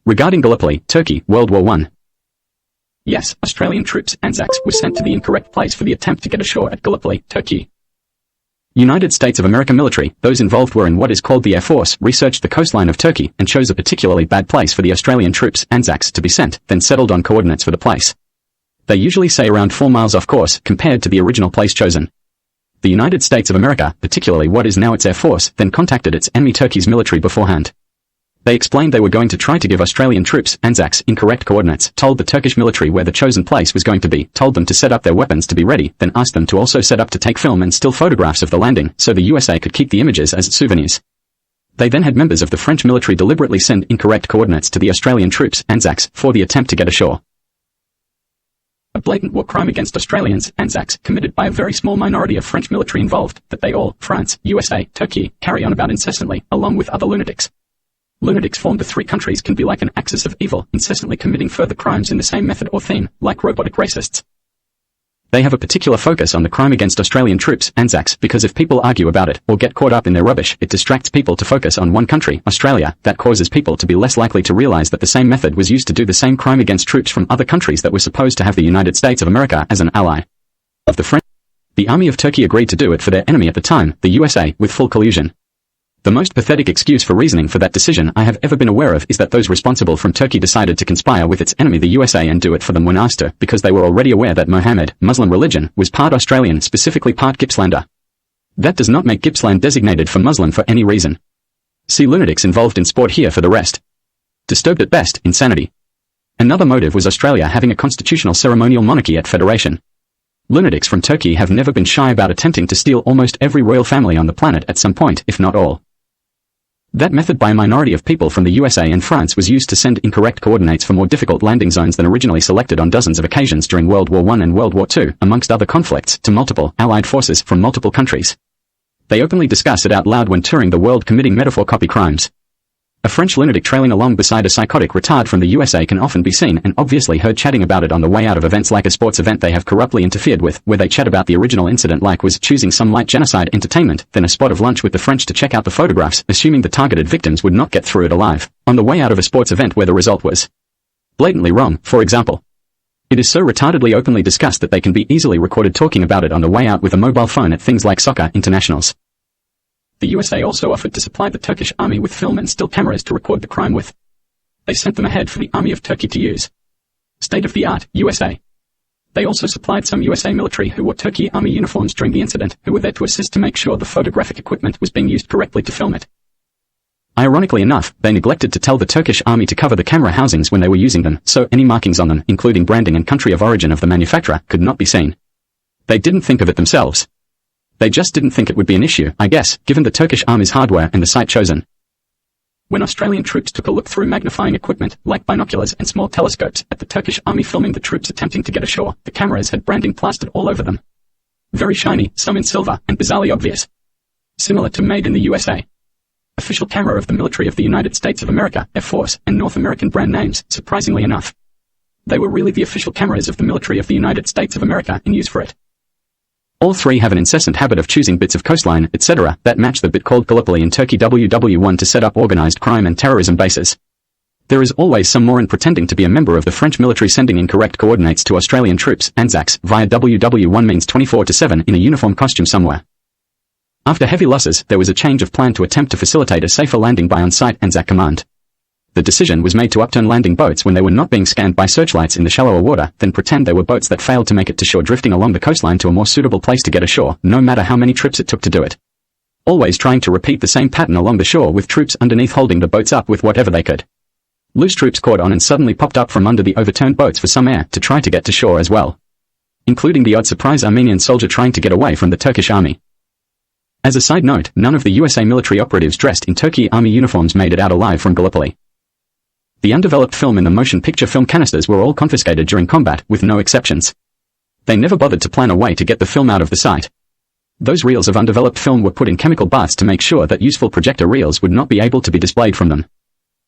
Regarding Gallipoli, Turkey, World War I. Yes, Australian troops, ANZACs, were sent to the incorrect place for the attempt to get ashore at Gallipoli, Turkey. United States of America military, those involved were in what is called the Air Force, researched the coastline of Turkey and chose a particularly bad place for the Australian troops, ANZACs, to be sent, then settled on coordinates for the place. They usually say around 4 miles off course, compared to the original place chosen. The United States of America, particularly what is now its Air Force, then contacted its enemy Turkey's military beforehand. They explained they were going to try to give Australian troops, ANZACs, incorrect coordinates, told the Turkish military where the chosen place was going to be, told them to set up their weapons to be ready, then asked them to also set up to take film and still photographs of the landing, so the USA could keep the images as souvenirs. They then had members of the French military deliberately send incorrect coordinates to the Australian troops, ANZACs, for the attempt to get ashore. A blatant war crime against Australians, ANZACs, committed by a very small minority of French military involved, that they all, France, USA, Turkey, carry on about incessantly, along with other lunatics. Lunatics formed the three countries can be like an axis of evil, incessantly committing further crimes in the same method or theme, like robotic racists. They have a particular focus on the crime against Australian troops, ANZACs, because if people argue about it, or get caught up in their rubbish, it distracts people to focus on one country, Australia, that causes people to be less likely to realize that the same method was used to do the same crime against troops from other countries that were supposed to have the United States of America as an ally of the French. The army of Turkey agreed to do it for their enemy at the time, the USA, with full collusion. The most pathetic excuse for reasoning for that decision I have ever been aware of is that those responsible from Turkey decided to conspire with its enemy the USA and do it for them when asked to, because they were already aware that Mohammed, Muslim religion, was part Australian, specifically part Gippslander. That does not make Gippsland designated for Muslim for any reason. See lunatics involved in sport here for the rest. Disturbed at best, insanity. Another motive was Australia having a constitutional ceremonial monarchy at Federation. Lunatics from Turkey have never been shy about attempting to steal almost every royal family on the planet at some point, if not all. That method by a minority of people from the USA and France was used to send incorrect coordinates for more difficult landing zones than originally selected on dozens of occasions during World War I and World War II, amongst other conflicts, to multiple, allied forces from multiple countries. They openly discuss it out loud when touring the world committing metaphor copy crimes. A French lunatic trailing along beside a psychotic retard from the USA can often be seen and obviously heard chatting about it on the way out of events like a sports event they have corruptly interfered with, where they chat about the original incident like was choosing some light genocide entertainment, then a spot of lunch with the French to check out the photographs, assuming the targeted victims would not get through it alive, on the way out of a sports event where the result was blatantly wrong, for example. It is so retardedly openly discussed that they can be easily recorded talking about it on the way out with a mobile phone at things like soccer internationals. The USA also offered to supply the Turkish Army with film and still cameras to record the crime with. They sent them ahead for the Army of Turkey to use. State-of-the-art, USA. They also supplied some USA military who wore Turkiye Army uniforms during the incident, who were there to assist to make sure the photographic equipment was being used correctly to film it. Ironically enough, they neglected to tell the Turkish Army to cover the camera housings when they were using them, so any markings on them, including branding and country of origin of the manufacturer, could not be seen. They didn't think of it themselves. They just didn't think it would be an issue, I guess, given the Turkish Army's hardware and the site chosen. When Australian troops took a look through magnifying equipment, like binoculars and small telescopes, at the Turkish Army filming the troops attempting to get ashore, the cameras had branding plastered all over them. Very shiny, some in silver, and bizarrely obvious. Similar to Made in the USA. Official camera of the military of the United States of America, Air Force, and North American brand names, surprisingly enough. They were really the official cameras of the military of the United States of America in use for it. All three have an incessant habit of choosing bits of coastline, etc., that match the bit called Gallipoli in Turkey WW1 to set up organized crime and terrorism bases. There is always some moron pretending to be a member of the French military sending incorrect coordinates to Australian troops, ANZACs, via WW1 means 24/7 in a uniform costume somewhere. After heavy losses, there was a change of plan to attempt to facilitate a safer landing by on-site ANZAC command. The decision was made to upturn landing boats when they were not being scanned by searchlights in the shallower water, then pretend they were boats that failed to make it to shore, drifting along the coastline to a more suitable place to get ashore, no matter how many trips it took to do it. Always trying to repeat the same pattern along the shore with troops underneath holding the boats up with whatever they could. Loose troops caught on and suddenly popped up from under the overturned boats for some air to try to get to shore as well. Including the odd surprise Armenian soldier trying to get away from the Turkish Army. As a side note, none of the USA military operatives dressed in Turkiye Army uniforms made it out alive from Gallipoli. The undeveloped film and the motion picture film canisters were all confiscated during combat, with no exceptions. They never bothered to plan a way to get the film out of the site. Those reels of undeveloped film were put in chemical baths to make sure that useful projector reels would not be able to be displayed from them.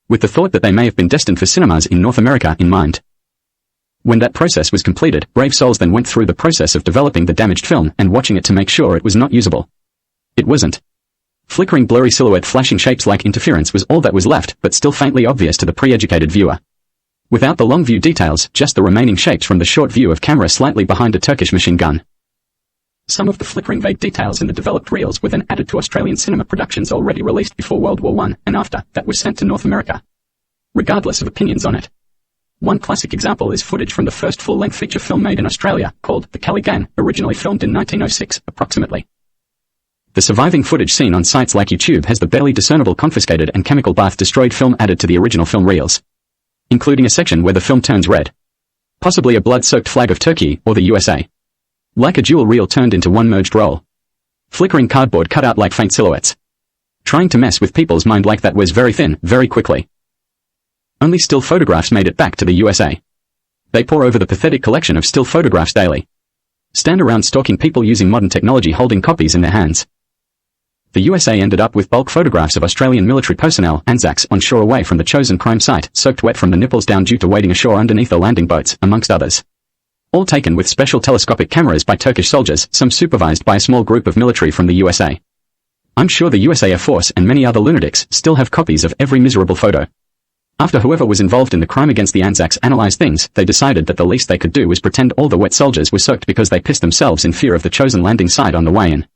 With the thought that they may have been destined for cinemas in North America in mind. When that process was completed, brave souls then went through the process of developing the damaged film and watching it to make sure it was not usable. It wasn't. Flickering blurry silhouette flashing shapes like interference was all that was left, but still faintly obvious to the pre-educated viewer. Without the long view details, just the remaining shapes from the short view of camera slightly behind a Turkish machine gun. Some of the flickering vague details in the developed reels were then added to Australian cinema productions already released before World War I and after, that was sent to North America. Regardless of opinions on it. One classic example is footage from the first full-length feature film made in Australia, called The Collusion, originally filmed in 1906, approximately. The surviving footage seen on sites like YouTube has the barely discernible confiscated and chemical bath destroyed film added to the original film reels, including a section where the film turns red. Possibly a blood-soaked flag of Turkey or the USA. Like a dual reel turned into one merged roll. Flickering cardboard cut out like faint silhouettes. Trying to mess with people's mind like that was very thin, very quickly. Only still photographs made it back to the USA. They pore over the pathetic collection of still photographs daily. Stand around stalking people using modern technology holding copies in their hands. The USA ended up with bulk photographs of Australian military personnel, ANZACs, on shore away from the chosen crime site, soaked wet from the nipples down due to wading ashore underneath the landing boats, amongst others. All taken with special telescopic cameras by Turkish soldiers, some supervised by a small group of military from the USA. I'm sure the USA Air Force and many other lunatics still have copies of every miserable photo. After whoever was involved in the crime against the ANZACs analyzed things, they decided that the least they could do was pretend all the wet soldiers were soaked because they pissed themselves in fear of the chosen landing site on the way in.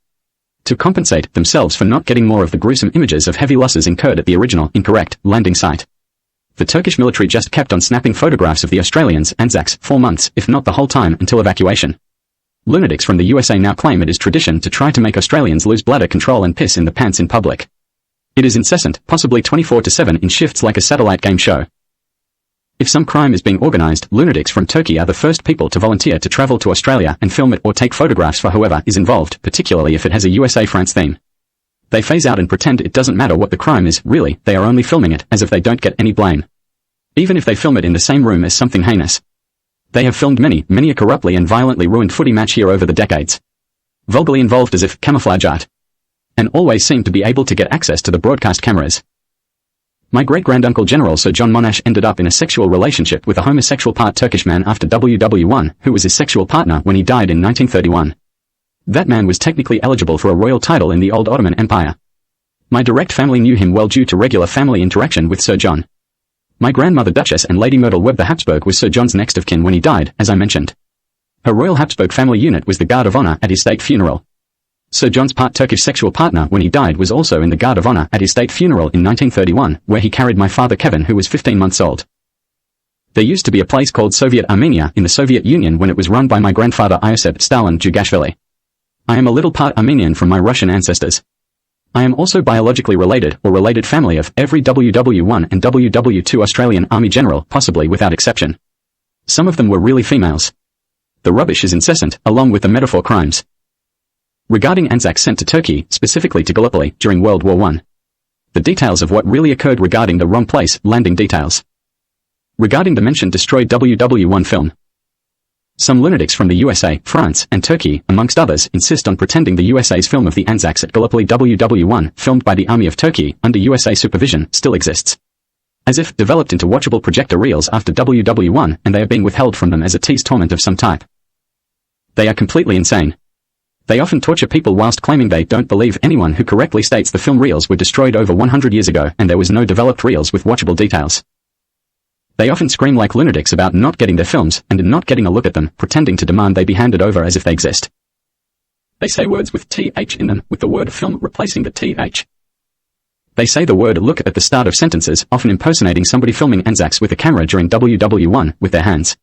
To compensate themselves for not getting more of the gruesome images of heavy losses incurred at the original, incorrect, landing site. The Turkish military just kept on snapping photographs of the Australians, ANZACs, 4 months, if not the whole time, until evacuation. Lunatics from the USA now claim it is tradition to try to make Australians lose bladder control and piss in the pants in public. It is incessant, possibly 24/7 in shifts like a satellite game show. If some crime is being organized, lunatics from Turkey are the first people to volunteer to travel to Australia and film it or take photographs for whoever is involved, particularly if it has a USA-France theme. They phase out and pretend it doesn't matter what the crime is, really, they are only filming it, as if they don't get any blame. Even if they film it in the same room as something heinous. They have filmed many a corruptly and violently ruined footy match here over the decades. Vulgarly involved as if camouflage art. And always seem to be able to get access to the broadcast cameras. My great-granduncle General Sir John Monash ended up in a sexual relationship with a homosexual part Turkish man after WW1, who was his sexual partner when he died in 1931. That man was technically eligible for a royal title in the old Ottoman Empire. My direct family knew him well due to regular family interaction with Sir John. My grandmother Duchess and Lady Myrtle Webb the Habsburg was Sir John's next of kin when he died, as I mentioned. Her Royal Habsburg family unit was the Guard of Honor at his state funeral. Sir John's part Turkish sexual partner when he died was also in the Guard of Honor at his state funeral in 1931, where he carried my father Kevin, who was 15 months old. There used to be a place called Soviet Armenia in the Soviet Union when it was run by my grandfather Iosif Stalin Djugashvili. I am a little part Armenian from my Russian ancestors. I am also biologically related or related family of every WW1 and WW2 Australian Army general, possibly without exception. Some of them were really females. The rubbish is incessant, along with the metaphor crimes. Regarding ANZACs sent to Turkey, specifically to Gallipoli, during World War I. The details of what really occurred regarding the wrong place, landing details. Regarding the mentioned destroyed WW1 film. Some lunatics from the USA, France, and Turkey, amongst others, insist on pretending the USA's film of the ANZACs at Gallipoli WW1, filmed by the Army of Turkey, under USA supervision, still exists. As if developed into watchable projector reels after WW1, and they are being withheld from them as a tease torment of some type. They are completely insane. They often torture people whilst claiming they don't believe anyone who correctly states the film reels were destroyed over 100 years ago and there was no developed reels with watchable details. They often scream like lunatics about not getting their films and not getting a look at them, pretending to demand they be handed over as if they exist. They say words with TH in them, with the word film replacing the TH. They say the word look at the start of sentences, often impersonating somebody filming ANZACs with a camera during WW1 with their hands.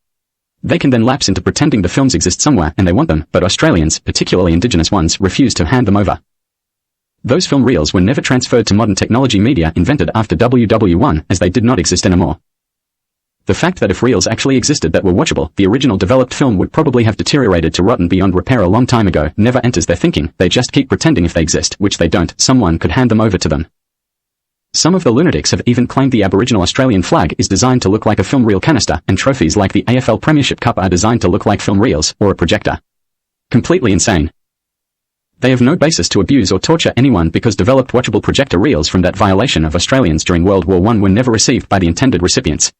They can then lapse into pretending the films exist somewhere and they want them, but Australians, particularly Indigenous ones, refuse to hand them over. Those film reels were never transferred to modern technology media invented after WW1, as they did not exist anymore. The fact that if reels actually existed that were watchable, the original developed film would probably have deteriorated to rotten beyond repair a long time ago, never enters their thinking. They just keep pretending if they exist, which they don't, someone could hand them over to them. Some of the lunatics have even claimed the Aboriginal Australian flag is designed to look like a film reel canister, and trophies like the AFL Premiership Cup are designed to look like film reels, or a projector. Completely insane. They have no basis to abuse or torture anyone because developed watchable projector reels from that violation of Australians during World War I were never received by the intended recipients.